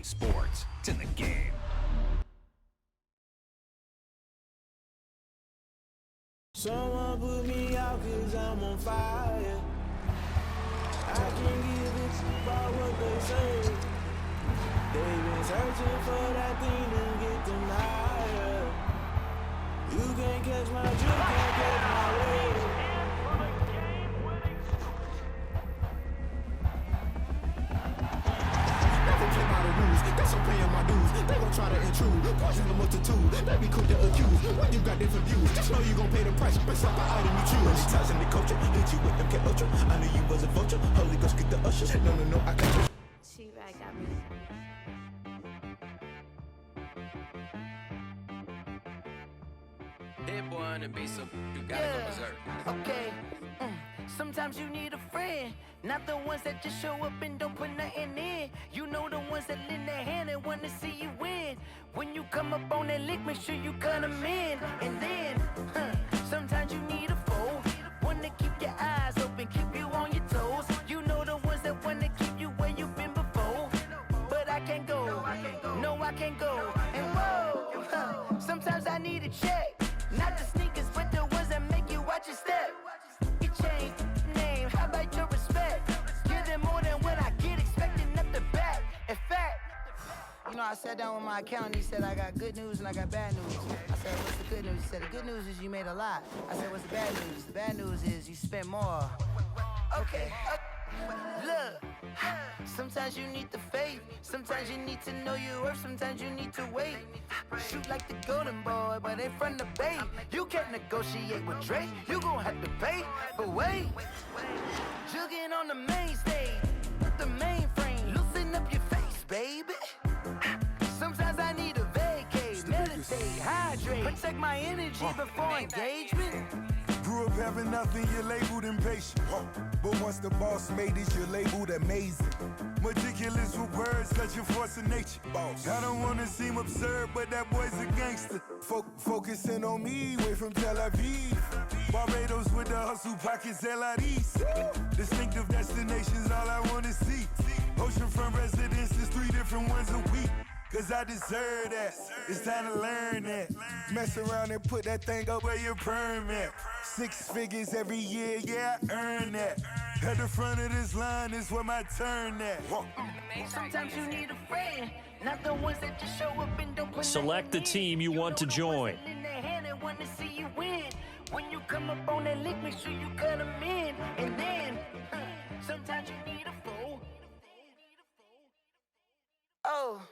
sports. It's in the game. Someone put me out 'cause I'm on fire. I can't give it about what they say. They've been searching for that thing to get them higher. You can't catch my drift, can't catch my wave. Never play by the rules, that's I'm paying my dues. They gon' try to intrude, poison the multitude. They be quick to accuse, when you got different views. Just know you gon' pay the price, based off the item you choose. Ties in the culture, hit you with MK Ultra. I knew you was a vulture, Holy Ghost get the ushers. No, I can't. She-Rag got me. That boy on the beat, so you gotta go berserk. Okay. Sometimes you need a friend, not the ones that just show up and don't put nothing in. You know the ones that lend their hand and wanna see you win. When you come up on that lick, make sure you cut them in. And then, sometimes you need a foe, one to keep your eyes open, keep you on your toes. You know the ones that wanna keep you where you've been before. But I can't go, no I can't go. And whoa, sometimes I need a check. Not the sneakers, but the ones that make you watch your step. You change name, how about your respect? Give them more than what I get, expecting up the back. In fact, you know, I sat down with my accountant, he said I got good news and I got bad news. I said, what's the good news? He said, the good news is you made a lot. I said, what's the bad news? The bad news is you spent more. Okay. Look, sometimes you need the faith, sometimes you need to know your worth, sometimes you need to wait. Shoot like the golden boy, but in front of Bay. You can't negotiate with Drake, you gon' have to pay. But wait, jugging on the main stage, the mainframe, loosen up your face, baby. Sometimes I need a vacate, meditate, hydrate, protect my energy before engagement. Grew up having nothing, you're labeled impatient. But once the boss made it, you're labeled amazing. Meticulous with words, such a force of nature. Boss. I don't wanna seem absurd, but that boy's a gangster. Focusing on me, way from Tel Aviv. Barbados with the hustle pockets, LIDs. Distinctive destinations, all I wanna see. Oceanfront residences, 3 different ones a week. Cause I deserve that, it's time to learn that. Mess around and put that thing up where your perm at. 6 figures every year, yeah, I earn that. At the front of this line is where my turn at. Sometimes you need a friend, not the ones that just show up and don't put Select the team you want to join. When you come up on that lick, make sure you cut them in. And then, sometimes you need a foe. Oh.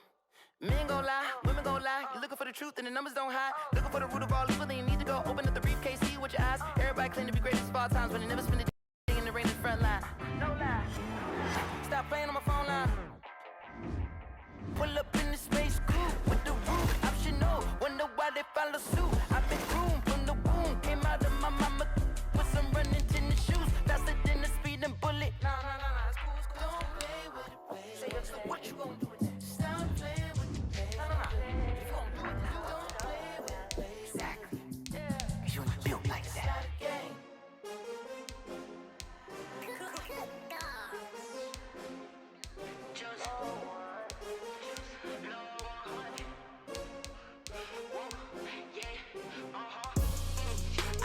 Men gon' lie, women gon' lie. You're looking for the truth and the numbers don't hide. Looking for the root of all evil, then you need to go open up the briefcase, see with your eyes. Everybody claim to be greatest of all times, but they never spend a day in the rain in the front line. No lie. Stop playing on my phone line. Pull up in the space coupe with the roof optional. Wonder why they follow suit. I've been groomed from the womb, came out of my mama with some running tennis shoes, faster than the speeding bullet. Nah, it's cool. Don't play with it, baby. Say what you gon' do with that? Stop playing.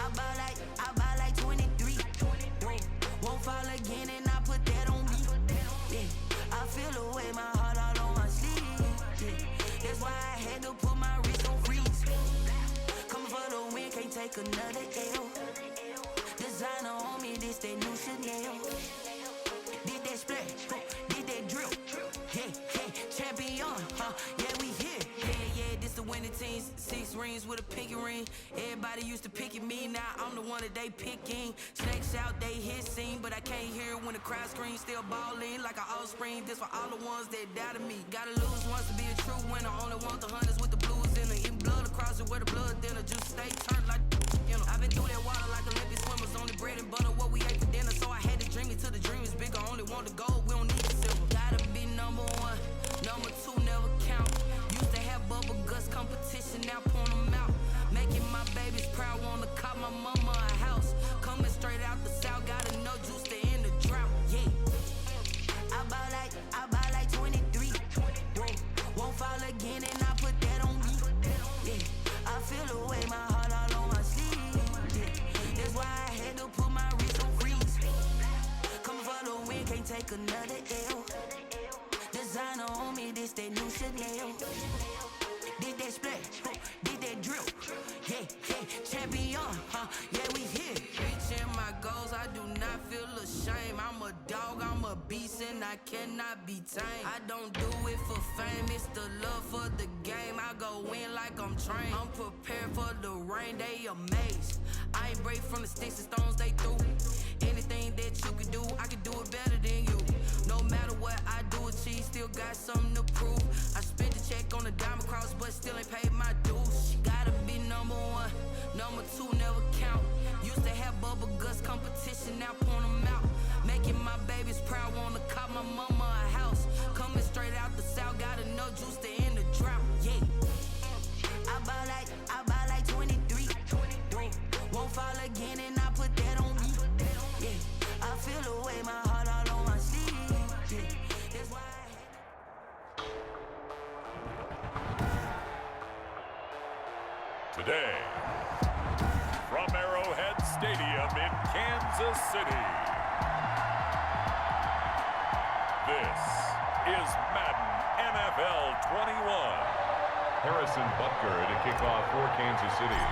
I buy like 23. Won't fall again and I put that on me. Yeah, I feel the way my heart all on my sleeve. Yeah, that's why I had to put my wrist on freeze. Coming for the win, can't take another L. Designer on me, this that new Chanel. Did that splash, did that drill. Yeah, champion, yeah, we here. Yeah, this the winning team. 6 rings with a pinky ring. Everybody used to pick at me, now I'm the one that they picking. Snakes out, they hit scene, but I can't hear when the crowd screams. Still balling like an offspring. This for all the ones that doubted me. Gotta lose once to be a true winner. Only want the hunters with the blues in it. Even blood across it where the blood thinner. Just stay turned like you know. I've been through that water like Olympic swimmers. Only bread and butter what we ate for dinner. So I had to dream it till the dream is bigger. Only want the gold, we don't need the silver. Gotta be number 1, number 2 never count. Used to have bubble guts competition, now point them out. Making my babies proud, wanna cop my mama a house. Coming straight out the south, gotta know juice to end the drought. Yeah, I buy like 23. take another L. Designer on me, this that new Chanel. Did that splash, did that drip. Yeah, champion, yeah, we here. Reaching my goals, I do not feel ashamed. I'm a dog, I'm a beast, and I cannot be tamed. I don't do it for fame, it's the love for the game. I go in like I'm trained. I'm prepared for the rain, they amazed. I ain't break from the sticks and stones they threw. Anything that you can do, I can do it better than you. No matter what I do, achieve, still got something to prove. I spent the check on the diamond cross, but still ain't paid my dues. Gotta be number one, number two never count. Used to have bubble guts competition, now point them out. Making my babies proud, wanna cop my mama a house. Coming straight out the south, got enough juice to end the drought. Yeah, I buy like 23. Won't fall again, and I put that on me. Yeah, I feel the way, my heart all on my sleeve. Yeah, that's why Today, from Arrowhead Stadium in Kansas City, this is Madden NFL 21. Harrison Butker to kick off for Kansas City.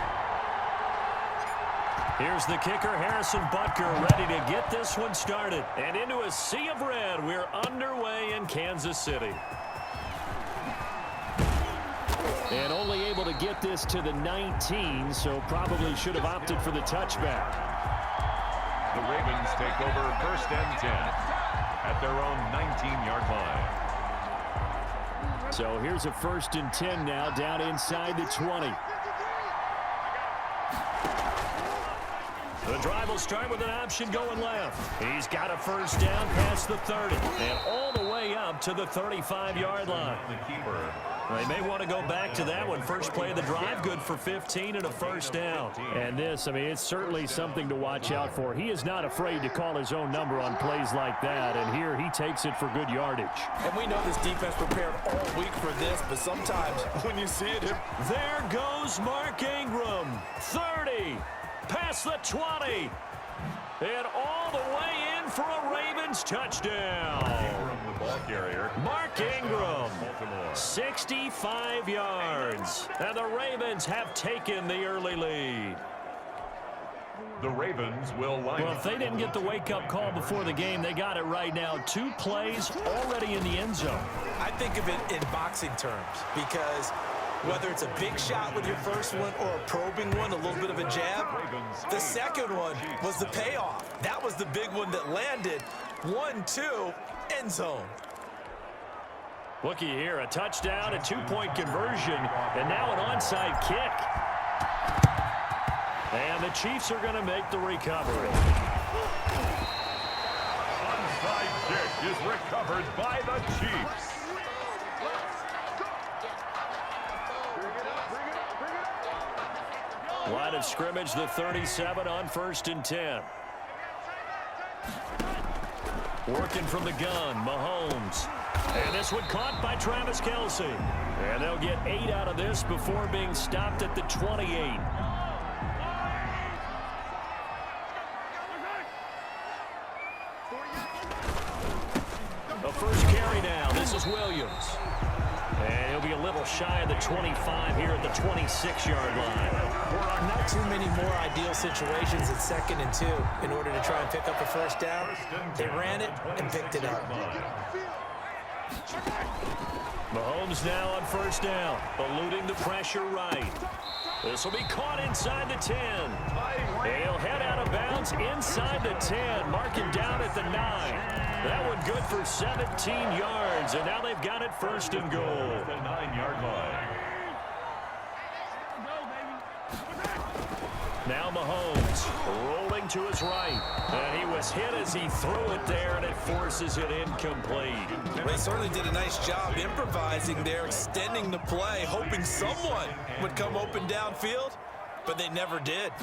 Here's the kicker, Harrison Butker, ready to get this one started. And into a sea of red, we're underway in Kansas City. And only able to get this to the 19, so probably should have opted for the touchback. The Ravens take over 1st and 10 at their own 19-yard line. So here's a 1st and 10 now, down inside the 20. The drive will start with an option going left. He's got a 1st down past the 30 and all the way up to the 35-yard line. The keeper. They may want to go back to that one. First play of the drive, good for 15 and a 1st down. And this, I mean, it's certainly something to watch out for. He is not afraid to call his own number on plays like that, and here he takes it for good yardage. And we know this defense prepared all week for this, but sometimes when you see it... There goes Mark Ingram, 30, past the 20, and all the way in for a Ravens touchdown. The ball carrier. Mark Ingram, 65 yards, and the Ravens have taken the early lead. The Ravens will line Well, if they didn't get the wake-up call before the game, they got it right now. 2 plays already in the end zone. I think of it in boxing terms because whether it's a big shot with your first one or a probing one, a little bit of a jab, the second one was the payoff. That was the big one that landed. 1-2, end zone. Looky here, a touchdown, a 2-point conversion, and now an onside kick. And the Chiefs are going to make the recovery. Onside kick is recovered by the Chiefs. Line of scrimmage, the 37 on 1st and 10. Working from the gun, Mahomes. And this one caught by Travis Kelce. And they'll get 8 out of this before being stopped at the 28. The first carry now. This is Williams. And he'll be a little shy of the 25 here at the 26-yard line. Not too many more ideal situations at 2nd and 2 in order to try and pick up a 1st down. They ran it and picked it up. Mahomes now on 1st down, eluding the pressure right. This will be caught inside the 10. He'll head out of bounds inside the 10, marking down at the 9. That one good for 17 yards, and now they've got it 1st and goal. The 9-yard line. Now Mahomes rolling to his right. And he was hit as he threw it there, and it forces it incomplete. They certainly did a nice job improvising there, extending the play, hoping someone would come open downfield, but they never did.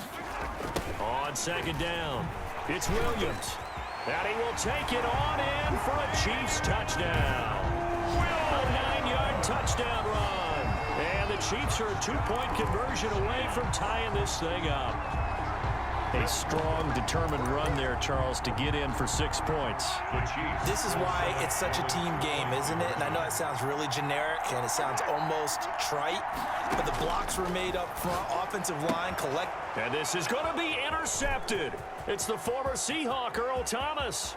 On 2nd down, it's Williams. And he will take it on in for a Chiefs touchdown. A 9-yard touchdown run. And the Chiefs are a 2-point conversion away from tying this thing up. A strong, determined run there, Charles, to get in for 6 points. This is why it's such a team game, isn't it? And I know it sounds really generic and it sounds almost trite, but the blocks were made up front, offensive line, collect. And this is going to be intercepted. It's the former Seahawk, Earl Thomas.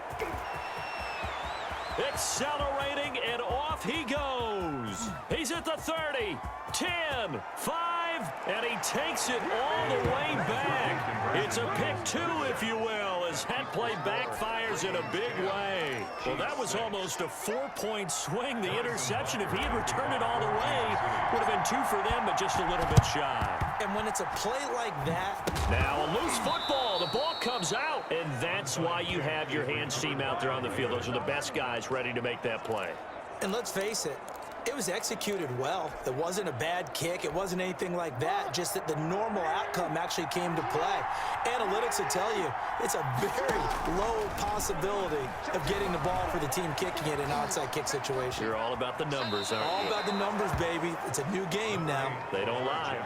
Accelerating, and off he goes. He's at the 30, 10, 5, and he takes it all the way back. It's a pick 2, if you will, as that play backfires in a big way. Well, that was almost a 4-point swing. The interception, if he had returned it all the way, would have been 2 for them, but just a little bit shy. And when it's a play like that. Now a loose football. The ball comes out. And that's why you have your hands team out there on the field. Those are the best guys ready to make that play. And let's face it, it was executed well. It wasn't a bad kick. It wasn't anything like that. Just that the normal outcome actually came to play. Analytics will tell you it's a very low possibility of getting the ball for the team kicking it in an onside kick situation. You're all about the numbers, aren't you? All about the numbers, baby. It's a new game now. They don't lie.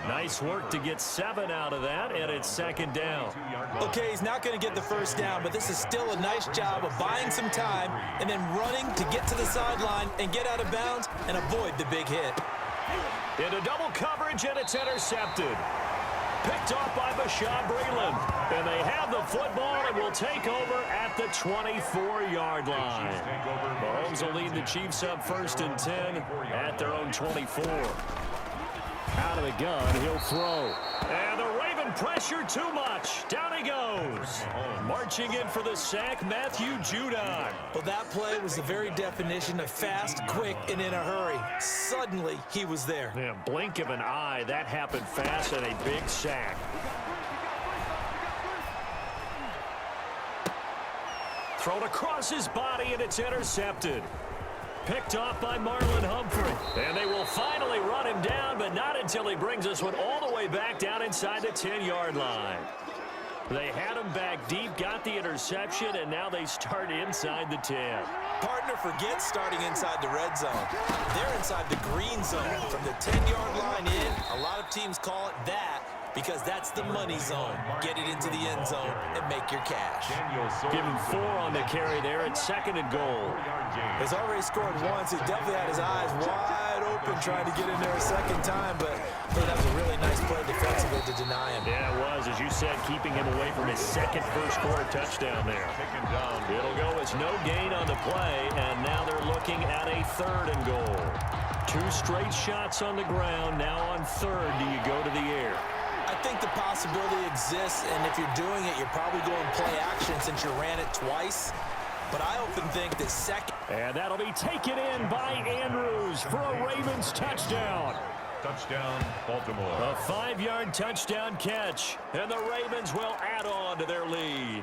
Nice work to get 7 out of that, and it's 2nd down. Okay, he's not going to get the first down, but this is still a nice job of buying some time and then running to get to the sideline and get out of bounds and avoid the big hit. Into double coverage, and it's intercepted. Picked off by Bashaud Breeland. And they have the football and will take over at the 24-yard line. Mahomes will lead the Chiefs up 1st and 10 at their own 24. Out of the gun, he'll throw. And the Raven pressure too much. Down he goes. Marching in for the sack, Matthew Judon. Well, that play was the very definition of fast, quick, and in a hurry. Suddenly, he was there. Yeah, blink of an eye. That happened fast and a big sack. Thrown across his body, and it's intercepted. Picked off by Marlon Humphrey. And they will finally run him down, but not until he brings this one all the way back down inside the 10-yard line. They had him back deep, got the interception, and now they start inside the 10. Partner forgets starting inside the red zone. They're inside the green zone. From the 10-yard line in, a lot of teams call it that because that's the money zone. Get it into the end zone and make your cash. Give him 4 on the carry there at 2nd and goal. He's already scored once. He definitely had his eyes wide open trying to get in there a second time, but hey, that was a really nice play defensively to deny him. Yeah, it was, as you said, keeping him away from his second first-quarter touchdown there. It'll go as no gain on the play, and now they're looking at a 3rd and goal. 2 straight shots on the ground. Now on 3rd, do you go to the air? I think the possibility exists, and if you're doing it, you're probably going play action since you ran it twice. But I often think that second. And that'll be taken in by Andrews for a Ravens touchdown. Touchdown, Baltimore. A 5-yard touchdown catch, and the Ravens will add on to their lead.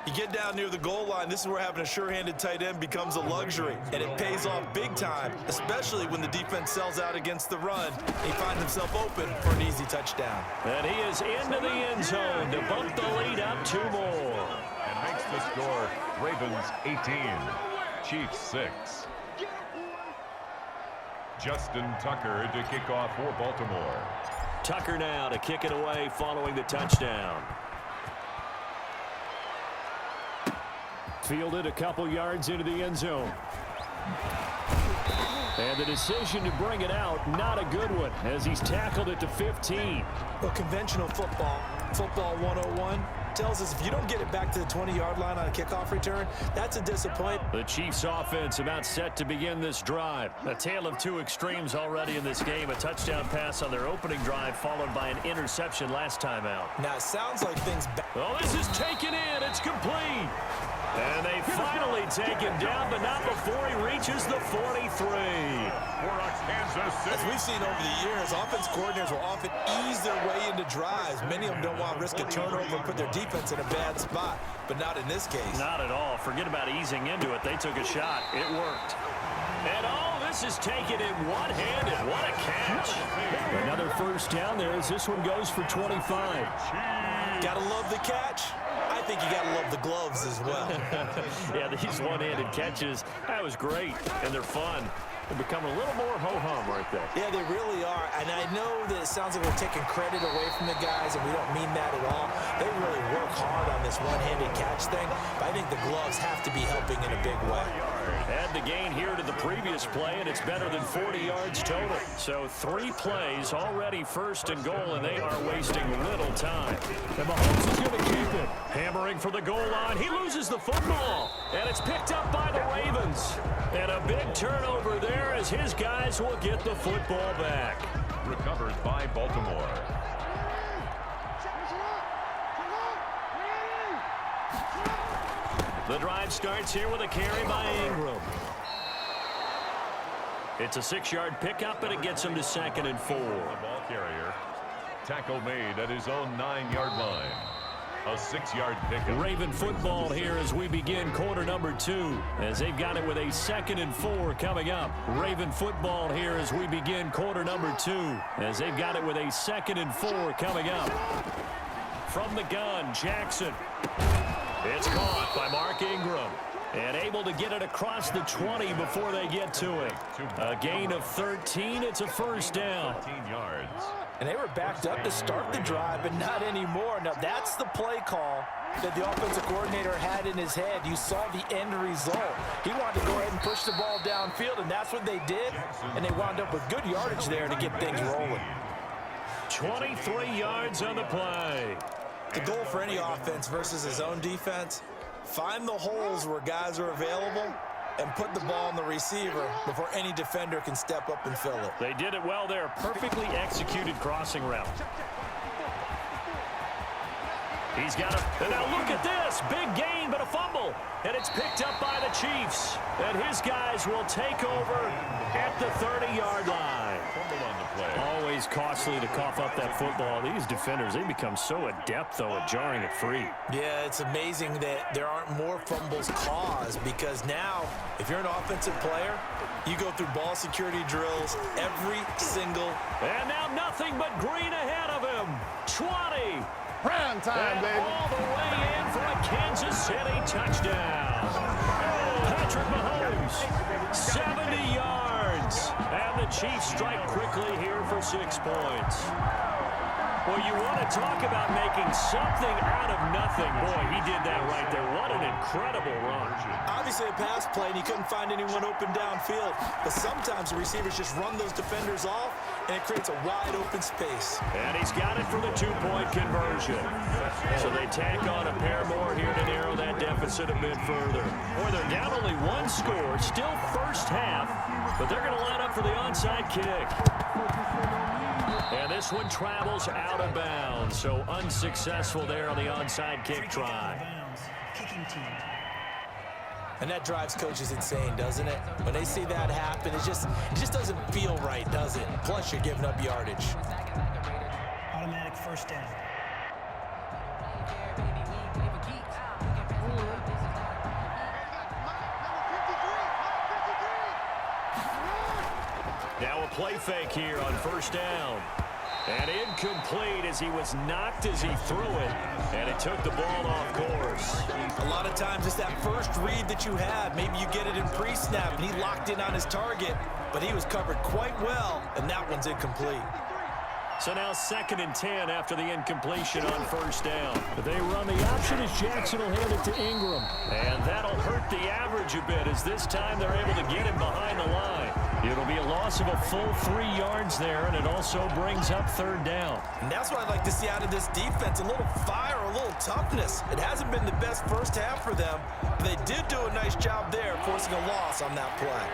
You get down near the goal line, this is where having a sure-handed tight end becomes a luxury, and it pays off big time, especially when the defense sells out against the run. He finds himself open for an easy touchdown. And he is into the end zone to bump the lead up 2 more. And makes the score Ravens 18, Chiefs 6. Justin Tucker to kick off for Baltimore. Tucker now to kick it away following the touchdown. Fielded a couple yards into the end zone. And the decision to bring it out, not a good one, as he's tackled it to 15. Well, conventional football 101, tells us if you don't get it back to the 20-yard line on a kickoff return, that's a disappointment. The Chiefs offense about set to begin this drive. A tale of 2 extremes already in this game. A touchdown pass on their opening drive, followed by an interception last time out. Now, it sounds like things... Oh, this is taken in. It's complete. And they finally take him down, but not before he reaches the 43. As we've seen over the years, offense coordinators will often ease their way into drives. Many of them don't want to risk a turnover and put their defense in a bad spot, but not in this case. Not at all. Forget about easing into it. They took a shot. It worked. And oh, this is taken in one-handed. What a catch. Another first down there as this one goes for 25. Gotta love the catch. I think you gotta love the gloves as well. Yeah, these one-handed catches, that was great, and they're fun. They're becoming a little more ho-hum, aren't they? Yeah, they really are. And I know that it sounds like we're taking credit away from the guys, and we don't mean that at all. They really work hard on this one-handed catch thing, but I think the gloves have to be helping in a big way. Add the gain here to the previous play, and it's better than 40 yards total. So 3 plays already first and goal, and they are wasting little time. And Mahomes is going to keep it. Hammering for the goal line. He loses the football, and it's picked up by the Ravens. And a big turnover there as his guys will get the football back. Recovered by Baltimore. The drive starts here with a carry by Ingram. It's a 6-yard pickup, and it gets him to 2nd and 4. The ball carrier. Tackle made at his own 9-yard line. A 6-yard pickup. Raven football here as we begin quarter number 2, as they've got it with a 2nd and 4 coming up. Raven football here as we begin quarter number 2, as they've got it with a 2nd and 4 coming up. From the gun, Jackson. It's caught by Mark Ingram, and able to get it across the 20 before they get to it. A gain of 13. It's a first down. 13 yards. And they were backed up to start the drive, but not anymore. Now, that's the play call that the offensive coordinator had in his head. You saw the end result. He wanted to go ahead and push the ball downfield, and that's what they did. And they wound up with good yardage there to get things rolling. 23 yards on the play. The goal for any offense versus his own defense, find the holes where guys are available and put the ball on the receiver before any defender can step up and fill it. They did it well there. Perfectly executed crossing route. He's got it. And now look at this. Big gain, but a fumble. And it's picked up by the Chiefs. And his guys will take over at the 30-yard line. Fumble on the play. Always costly to cough up that football. These defenders, they become so adept, though, at jarring it free. Yeah, it's amazing that there aren't more fumbles caused, because now, if you're an offensive player, you go through ball security drills every single. And now nothing but green ahead of him. 20. Prime time, and baby. All the way in for a Kansas City touchdown. Patrick Mahomes, 70 yards. And the Chiefs strike quickly here for 6 points. Well, you want to talk about making something out of nothing. Boy, he did that right there. What an incredible run. Obviously a pass play, and he couldn't find anyone open downfield. But sometimes the receivers just run those defenders off, and it creates a wide open space. And he's got it for the 2-point conversion. So they tack on a pair more here to narrow that deficit a bit further. Boy, they're down only 1 score, still first half, but they're going to line up for the onside kick. And this one travels out of bounds, so unsuccessful there on the onside kick try. And that drives coaches insane, doesn't it? When they see that happen, it just doesn't feel right, does it? Plus, you're giving up yardage. Automatic first down. Now a play fake here on first down. And incomplete as he was knocked as he threw it. And it took the ball off course. A lot of times it's that first read that you have. Maybe you get it in pre-snap, and he locked in on his target, but he was covered quite well, and that one's incomplete. So now 2nd and 10 after the incompletion on first down. They run the option as Jackson will hand it to Ingram. And that'll hurt the average a bit as this time they're able to get him behind the line. It'll be a loss of a full 3 yards there, and it also brings up 3rd down. And that's what I'd like to see out of this defense, a little fire, a little toughness. It hasn't been the best first half for them, but they did do a nice job there forcing a loss on that play.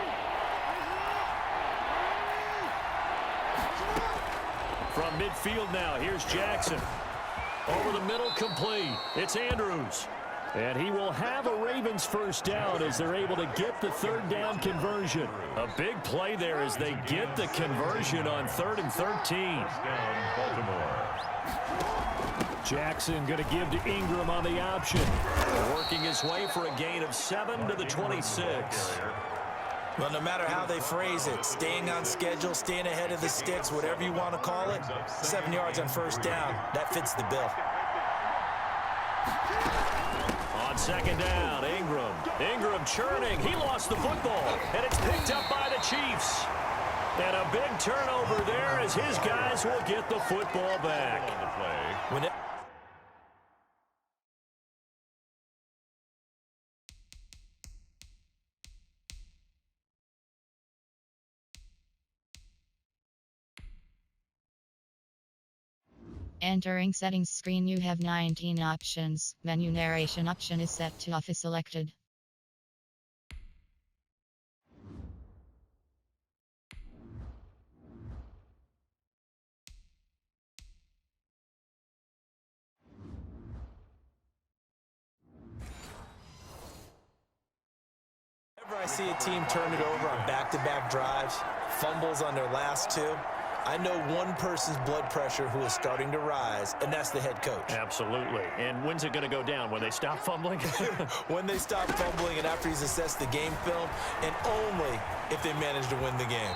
From midfield now, here's Jackson. Over the middle, complete. It's Andrews. And he will have a Ravens first down as they're able to get the 3rd down conversion. A big play there as they get the conversion on 3rd and 13. Down Baltimore. Jackson going to give to Ingram on the option. Working his way for a gain of 7 to the 26. Well, no matter how they phrase it, staying on schedule, staying ahead of the sticks, whatever you want to call it, 7 yards on first down, that fits the bill. On 2nd down, Ingram churning. He lost the football, and it's picked up by the Chiefs. And a big turnover there as his guys will get the football back. Entering settings screen, you have 19 options. Menu narration option is set to off is selected. Whenever I see a team turn it over on back-to-back drives, fumbles on their last two, I know one person's blood pressure who is starting to rise, and that's the head coach. Absolutely. And when's it going to go down? When they stop fumbling? When they stop fumbling and after he's assessed the game film, and only if they manage to win the game.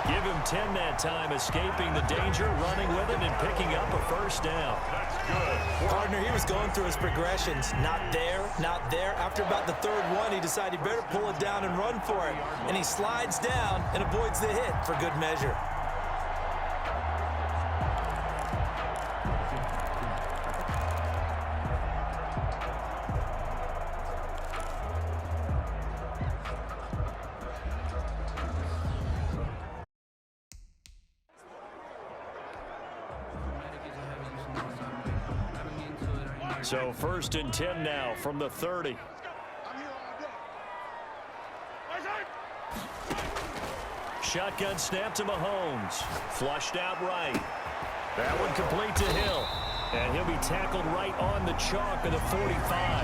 Give him 10 that time, escaping the danger, running with it, and picking up a first down. That's good. Partner, he was going through his progressions. Not there, not there. After about the third one, he decided he better pull it down and run for it. And he slides down and avoids the hit for good measure. So 1st and 10 now from the 30. Shotgun snap to Mahomes. Flushed out right. That one complete to Hill. And he'll be tackled right on the chalk of the 45.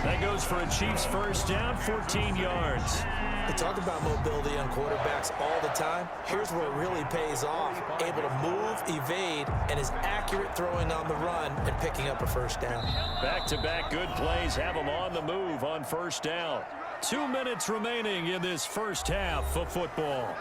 That goes for a Chiefs first down, 14 yards. We talk about mobility on quarterbacks all the time. Here's where it really pays off. Able to move, evade, and is accurate throwing on the run and picking up a first down. Back-to-back good plays have them on the move on first down. 2 minutes remaining in this first half of football.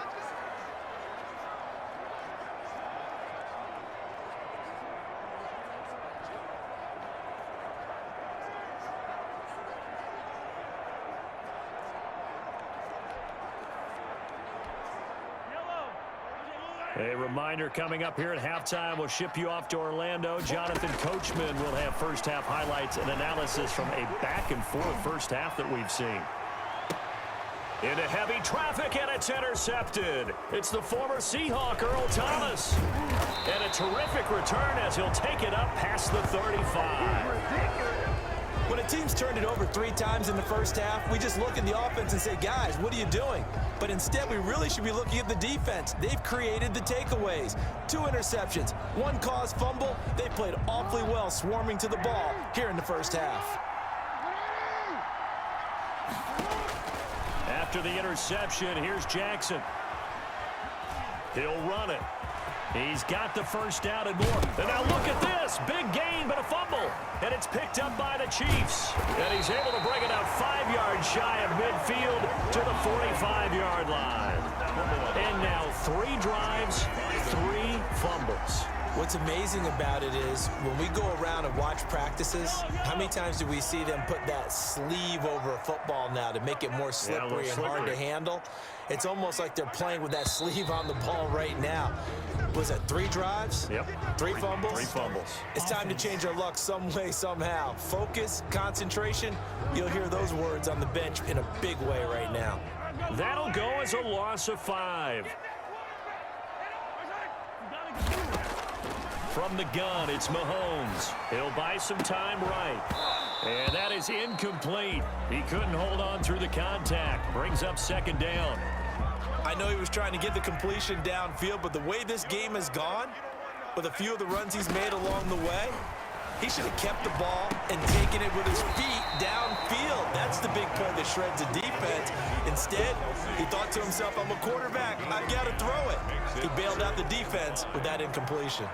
A reminder coming up here at halftime. We'll ship you off to Orlando. Jonathan Coachman will have first half highlights and analysis from a back-and-forth first half that we've seen. Into heavy traffic, and it's intercepted. It's the former Seahawk, Earl Thomas. And a terrific return as he'll take it up past the 35. When a team's turned it over 3 times in the first half, we just look at the offense and say, guys, what are you doing? But instead, we really should be looking at the defense. They've created the takeaways. 2 interceptions, 1 caused fumble. They played awfully well swarming to the ball here in the first half. After the interception, here's Jackson. He'll run it. He's got the first down and more. And now look at this. Big gain, but a fumble. And it's picked up by the Chiefs. And he's able to bring it out 5 yards shy of midfield to the 45-yard line. And now 3 drives, 3 fumbles. What's amazing about it is when we go around and watch practices, how many times do we see them put that sleeve over a football now to make it more slippery and hard to handle? It's almost like they're playing with that sleeve on the ball right now. Was it 3 drives? Yep. 3 fumbles? 3 fumbles. It's time to change our luck some way, somehow. Focus, concentration, you'll hear those words on the bench in a big way right now. That'll go as a loss of 5. From the gun, it's Mahomes. He'll buy some time right. And that is incomplete. He couldn't hold on through the contact. Brings up 2nd down. I know he was trying to get the completion downfield, but the way this game has gone, with a few of the runs he's made along the way, he should have kept the ball and taken it with his feet downfield. That's the big play that shreds a defense. Instead, he thought to himself, I'm a quarterback. I've got to throw it. He bailed out the defense with that incompletion.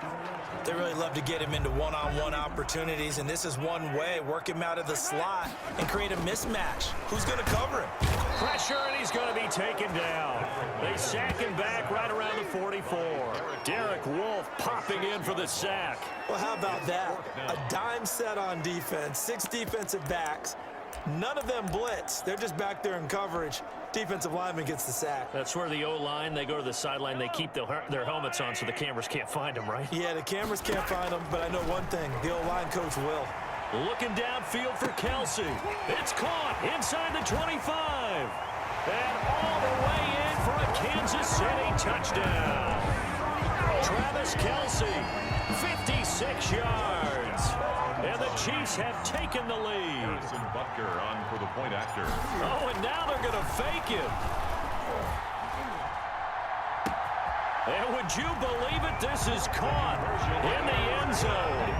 They really love to get him into one-on-one opportunities, and this is one way. Work him out of the slot and create a mismatch. Who's going to cover him? Pressure, and he's going to be taken down. They sack him back right around the 44. Derek Wolfe popping in for the sack. Well, how about that? A dime set on defense, 6 defensive backs. None of them blitz. They're just back there in coverage. Defensive lineman gets the sack. That's where the O-line, they go to the sideline, they keep their helmets on so the cameras can't find them, right? Yeah, the cameras can't find them, but I know one thing. The O-line coach will. Looking downfield for Kelsey. It's caught inside the 25. And all the way in for a Kansas City touchdown. Travis Kelsey, 56 yards. And the Chiefs have taken the lead. Harrison Butker on for the point after. Oh, and now they're going to fake it. And would you believe it? This is caught in the end zone.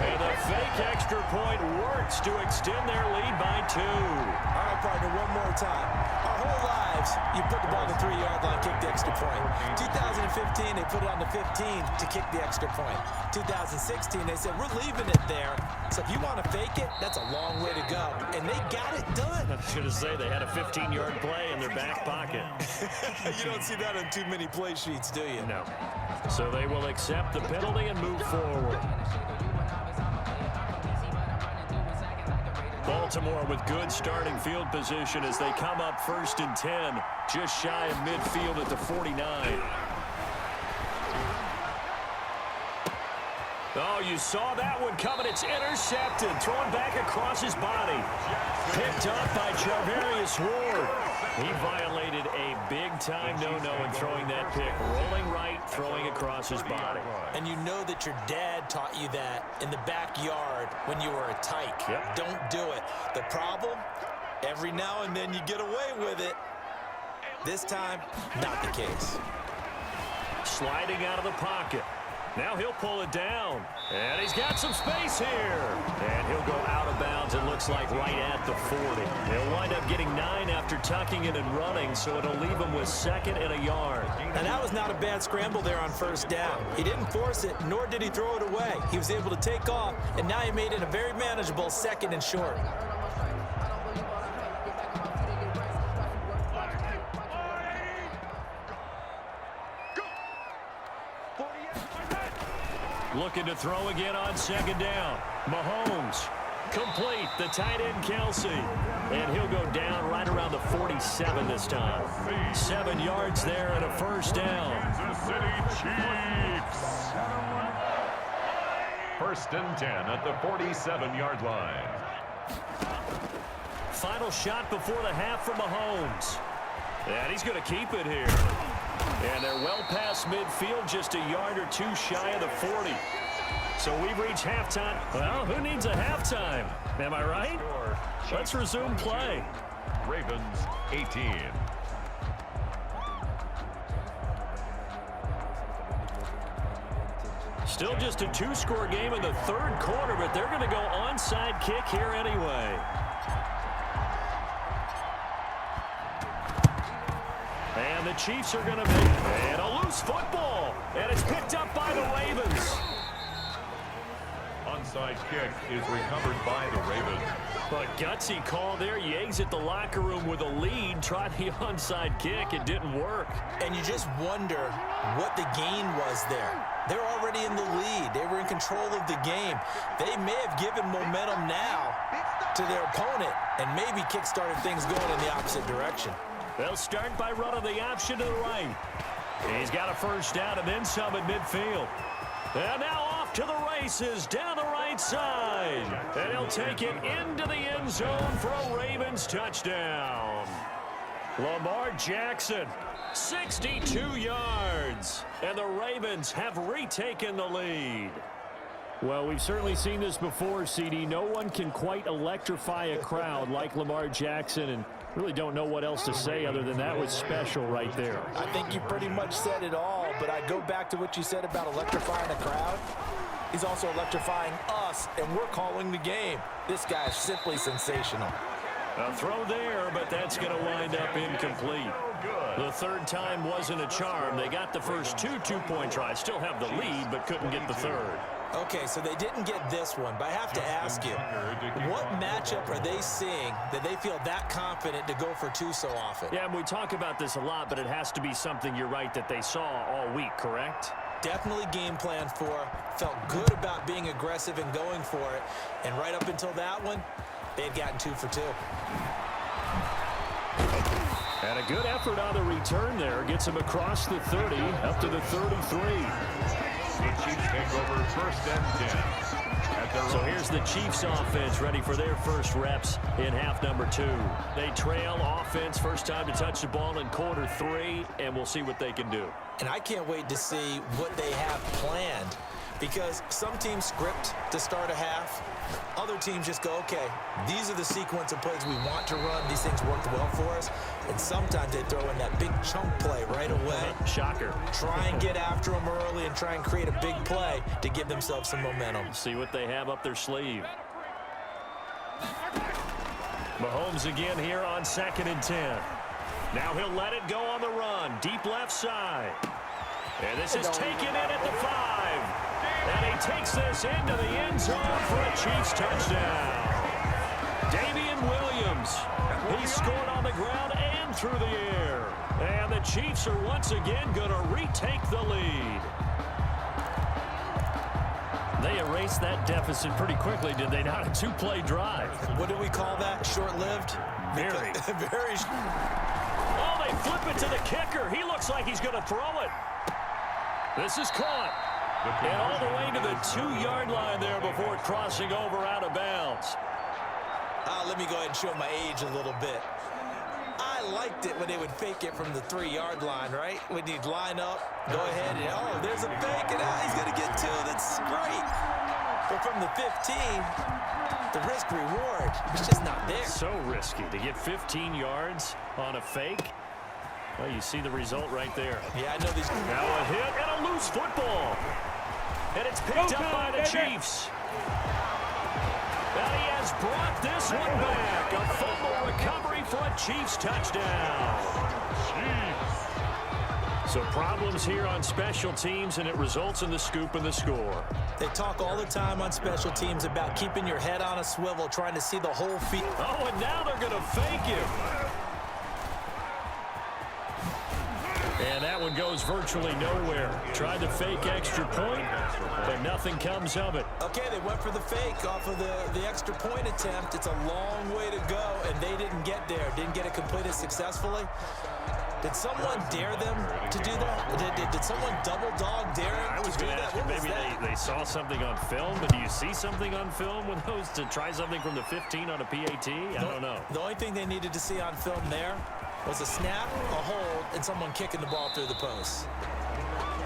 And the fake extra point works to extend their lead by 2. All right, partner, one more time. Our whole lives, you put the ball on the 3-yard line, kick the extra point. 2015, they put it on the 15 to kick the extra point. 2016, they said, we're leaving it there. So if you want to fake it, that's a long way to go. And they got it done. I was going to say, they had a 15-yard play in their back pocket. You don't see that on too many play sheets, do you? No. So they will accept the penalty and move forward. Baltimore with good starting field position as they come up 1st and 10, just shy of midfield at the 49. Oh, you saw that one coming. It's intercepted. Thrown back across his body. Picked up by Charvarius Ward. He violated a big-time no-no in throwing that pick. Rolling right, throwing across his body. And you know that your dad taught you that in the backyard when you were a tyke. Yep. Don't do it. The problem, every now and then you get away with it. This time, not the case. Sliding out of the pocket. Now he'll pull it down. And he's got some space here. And he'll go out of bounds, it looks like, right at the 40. He'll wind up getting 9 after tucking it and running, so it'll leave him with 2nd and a yard. And that was not a bad scramble there on 1st down. He didn't force it, nor did he throw it away. He was able to take off, and now he made it a very manageable 2nd and short. Looking to throw again on 2nd down. Mahomes, complete, the tight end Kelsey. And he'll go down right around the 47 this time. 7 yards there and a 1st down. Kansas City Chiefs. 1st and 10 at the 47-yard line. Final shot before the half for Mahomes. And he's going to keep it here. And they're well past midfield, just a yard or 2 shy of the 40. So we've reached halftime. Well, who needs a halftime? Am I right? Let's resume play. Ravens 18. Still just a 2-score game in the 3rd quarter, but they're going to go onside kick here anyway. And the Chiefs are going to make and a loose football. And it's picked up by the Ravens. Onside kick is recovered by the Ravens. But gutsy call there. You exit the locker room with a lead. Try the onside kick. It didn't work. And you just wonder what the gain was there. They're already in the lead. They were in control of the game. They may have given momentum now to their opponent and maybe kick-started things going in the opposite direction. They'll start by running the option to the right. He's got a 1st down and then some at midfield. And now off to the races down the right side. And he'll take it into the end zone for a Ravens touchdown. Lamar Jackson, 62 yards. And the Ravens have retaken the lead. Well, we've certainly seen this before, CD. No one can quite electrify a crowd like Lamar Jackson, and really don't know what else to say other than that was special right there. I think you pretty much said it all, but I go back to what you said about electrifying a crowd. He's also electrifying us, and we're calling the game. This guy is simply sensational. A throw there, but that's going to wind up incomplete. The 3rd time wasn't a charm. They got the first 2 two-point tries. Still have the lead, but couldn't get the 3rd. Okay, so they didn't get this one, but I have to ask you, what matchup are they seeing that they feel that confident to go for 2 so often? Yeah, and we talk about this a lot, but it has to be something, you're right, that they saw all week, correct? Definitely game plan for, felt good about being aggressive and going for it, and right up until that one, they had gotten 2 for 2. And a good effort on the return there. Gets him across the 30, up to the 33. The Chiefs take over 1st and 10. So here's the Chiefs offense ready for their first reps in half number 2. They trail offense, first time to touch the ball in quarter 3, and we'll see what they can do. And I can't wait to see what they have planned, because some teams script to start a half. Other teams just go, okay, these are the sequence of plays we want to run. These things worked well for us. And sometimes they throw in that big chunk play right away. Shocker. Try and get after them early and try and create a big play to give themselves some momentum. See what they have up their sleeve. Mahomes again here on 2nd and 10. Now he'll let it go on the run. Deep left side. And this is taken in at the 5. And he takes this into the end zone for a Chiefs touchdown. Damian Williams. He scored on the ground and through the air. And the Chiefs are once again going to retake the lead. They erased that deficit pretty quickly, did they not? A 2-play drive. What do we call that? Short-lived? Very. Very. Oh, they flip it to the kicker. He looks like he's going to throw it. This is caught. And all the way to the 2-yard line there before crossing over out of bounds. Let me go ahead and show my age a little bit. I liked it when they would fake it from the 3-yard line, right? When you'd line up, go ahead and, oh, there's a fake, and he's going to get 2. That's great. But from the 15, the risk-reward is just not there. So risky to get 15 yards on a fake. Well, you see the result right there. Yeah, I know these. Now a hit and a loose football. And it's picked up by the Chiefs. And he has brought this one back. A fumble recovery for a Chiefs touchdown. So problems here on special teams, and it results in the scoop and the score. They talk all the time on special teams about keeping your head on a swivel, trying to see the whole field. Oh, and now they're going to fake him. And that one goes virtually nowhere. Tried to fake extra point, but nothing comes of it. Okay, they went for the fake off of the extra point attempt. It's a long way to go, and they didn't get there. Didn't get it completed successfully. Did someone dare them to do that? Did someone double dog dare them to do that? Maybe they saw something on film, but do you see something on film with those to try something from the 15 on a PAT? I don't know. The only thing they needed to see on film there was a snap, a hold, and someone kicking the ball through the post.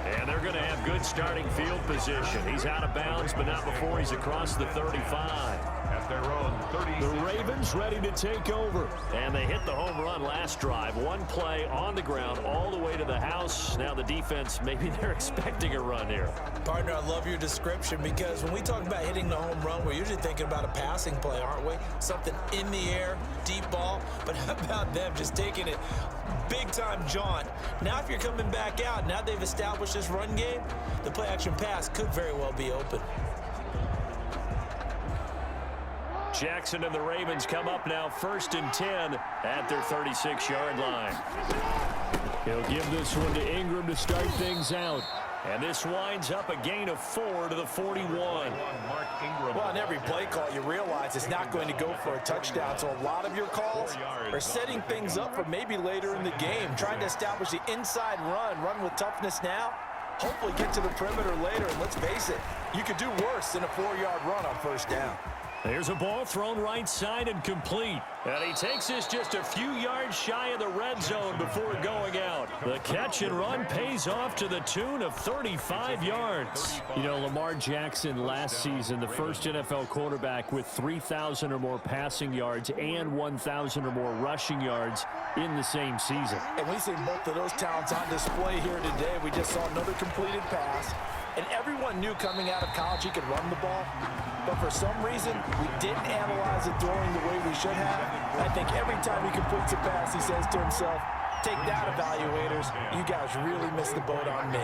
And they're going to have good starting field position. He's out of bounds, but not before he's across the 35. At their own 30. The Ravens ready to take over. And they hit the home run last drive. One play on the ground all the way to the house. Now the defense, maybe they're expecting a run here. Partner, I love your description, because when we talk about hitting the home run, we're usually thinking about a passing play, aren't we? Something in the air, deep ball. But how about them just taking it big-time jaunt? Now if you're coming back out, now they've established this run game, the play-action pass could very well be open. Jackson and the Ravens come up now 1st and 10 at their 36-yard line. He'll give this one to Ingram to start things out. And this winds up a gain of 4 to the 41. Well, on every play call, you realize it's not going to go for a touchdown. So a lot of your calls are setting things up for maybe later in the game, trying to establish the inside run with toughness now. Hopefully get to the perimeter later, and let's face it, you could do worse than a 4-yard run on 1st down. There's a ball thrown right side and complete. And he takes this just a few yards shy of the red zone before going out. The catch and run pays off to the tune of 35 yards. You know, Lamar Jackson last season, the first NFL quarterback with 3,000 or more passing yards and 1,000 or more rushing yards in the same season. And we've seen both of those talents on display here today. We just saw another completed pass. And everyone knew coming out of college he could run the ball. But for some reason, we didn't analyze it throwing the way we should have. I think every time he completes a pass, he says to himself, take that, evaluators. You guys really missed the boat on me.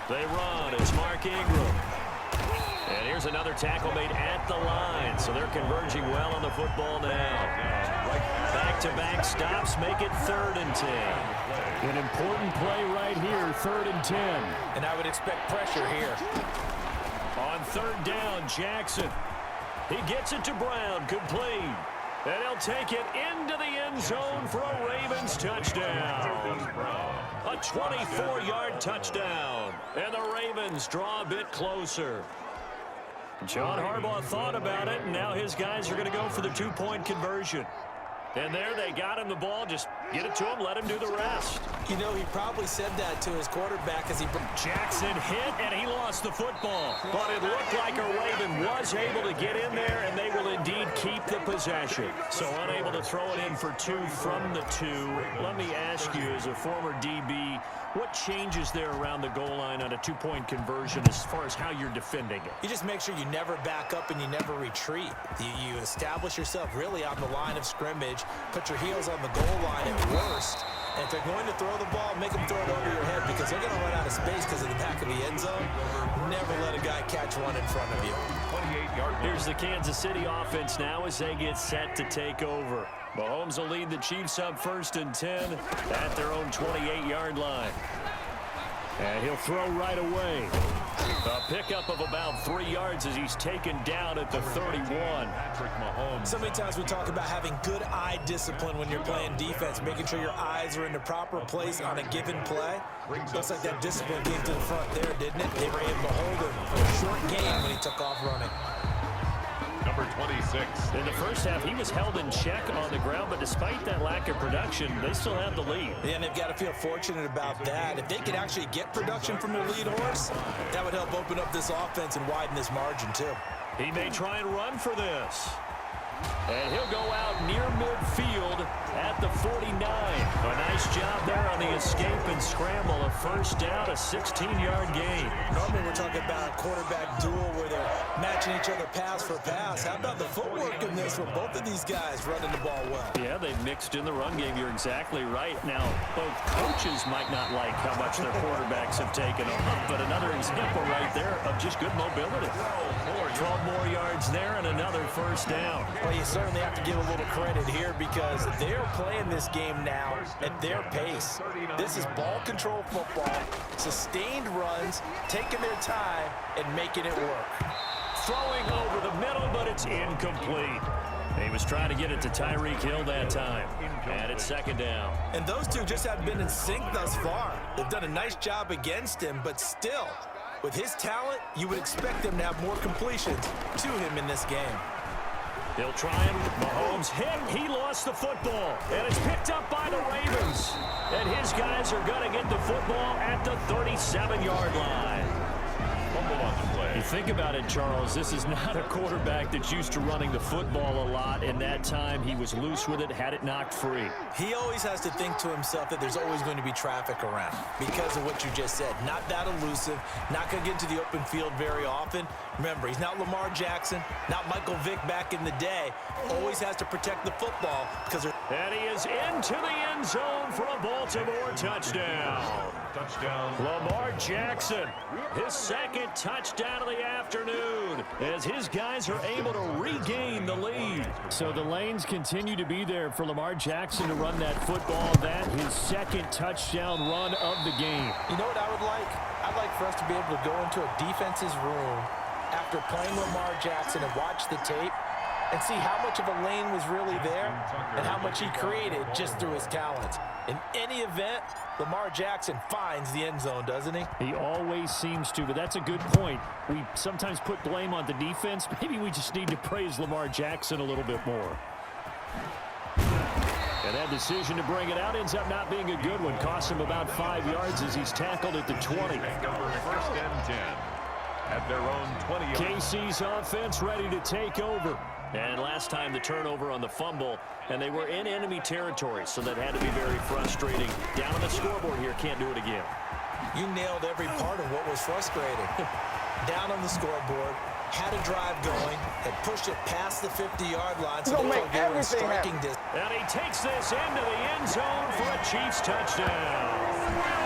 They run. It's Mark Ingram. And here's another tackle made at the line. So they're converging well on the football now. Back-to-back stops make it 3rd and 10. An important play right here, 3rd and 10. And I would expect pressure here. On third down, Jackson. He gets it to Brown, complete. And he'll take it into the end zone for a Ravens touchdown. A 24-yard touchdown. And the Ravens draw a bit closer. John Harbaugh thought about it, and now his guys are going to go for the two-point conversion. And there they got him the ball. Just get it to him, let him do the rest. You know, he probably said that to his quarterback as he... Jackson hit, and he lost the football. But it looked like a Raven was able to get in there, and they will indeed keep the possession. So unable to throw it in for two from the two. Let me ask you, as a former DB, what changes there around the goal line on a two-point conversion as far as how you're defending it? You just make sure you never back up and you never retreat. You establish yourself really on the line of scrimmage, put your heels on the goal line at worst, and if they're going to throw the ball, make them throw it over your head because they're going to run out of space because of the back of the end zone. Never let a guy catch one in front of you. 28-yard. Here's the Kansas City offense now as they get set to take over. Mahomes will lead the Chiefs up 1st and 10 at their own 28-yard line. And he'll throw right away. A pickup of about 3 yards as he's taken down at the 31. Patrick Mahomes. So many times we talk about having good eye discipline when you're playing defense, making sure your eyes are in the proper place on a given play. Looks like that discipline came to the front there, didn't it? They were able to hold him for a short game when he took off running. Number 26. In the first half, he was held in check on the ground, but despite that lack of production, they still have the lead. Yeah, and they've got to feel fortunate about that. If they could actually get production from their lead horse, that would help open up this offense and widen this margin, too. He may try and run for this. And he'll go out near midfield at the 49. A nice job there on the escape and scramble. A first down, a 16-yard gain. Normally we're talking about a quarterback duel where they're matching each other pass for pass. How about the footwork in this from both of these guys running the ball well? Yeah, they've mixed in the run game. You're exactly right. Now, both coaches might not like how much their quarterbacks have taken off, but another example right there of just good mobility. 12 more yards there and another first down. Well, you certainly have to give a little credit here because they're playing this game now at their pace. This is ball control football, sustained runs, taking their time, and making it work. Throwing over the middle, but it's incomplete. He was trying to get it to Tyreek Hill that time. And it's second down. And those two just haven't been in sync thus far. They've done a nice job against him, but still, with his talent, you would expect him to have more completions to him in this game. They'll try and Mahomes hit. He lost the football. And it's picked up by the Ravens. And his guys are going to get the football at the 37-yard line. Fumble on the play. You think about it, Charles, this is not a quarterback that's used to running the football a lot, and that time he was loose with it, had it knocked free. He always has to think to himself that there's always going to be traffic around because of what you just said. Not that elusive, not going to get into the open field very often. Remember, he's not Lamar Jackson, not Michael Vick back in the day. Always has to protect the football because and he is into the end zone for a Baltimore touchdown. Touchdown. Lamar Jackson, his second touchdown of the afternoon as hhis guys are able to regain the lead. So the lanes continue to be there for Lamar Jackson to run that football. That his second touchdown run of the game. You know what I would like? I'd like for us to be able to go into a defense's room after playing Lamar Jackson and watch the tape and see how much of a lane was really there and how much he created just through his talents. In any event, Lamar Jackson finds the end zone, doesn't he? He always seems to, but that's a good point. We sometimes put blame on the defense. Maybe we just need to praise Lamar Jackson a little bit more. And that decision to bring it out ends up not being a good one. Costs him about 5 yards as he's tackled at the 20. First and 10 at their own 20. KC's offense ready to take over. And last time the turnover on the fumble, and they were in enemy territory, so that had to be very frustrating. Down on the scoreboard here, can't do it again. You nailed every part of what was frustrating. Down on the scoreboard, had a drive going, had pushed it past the 50-yard line, so they were striking distance. And he takes this into the end zone for a Chiefs touchdown.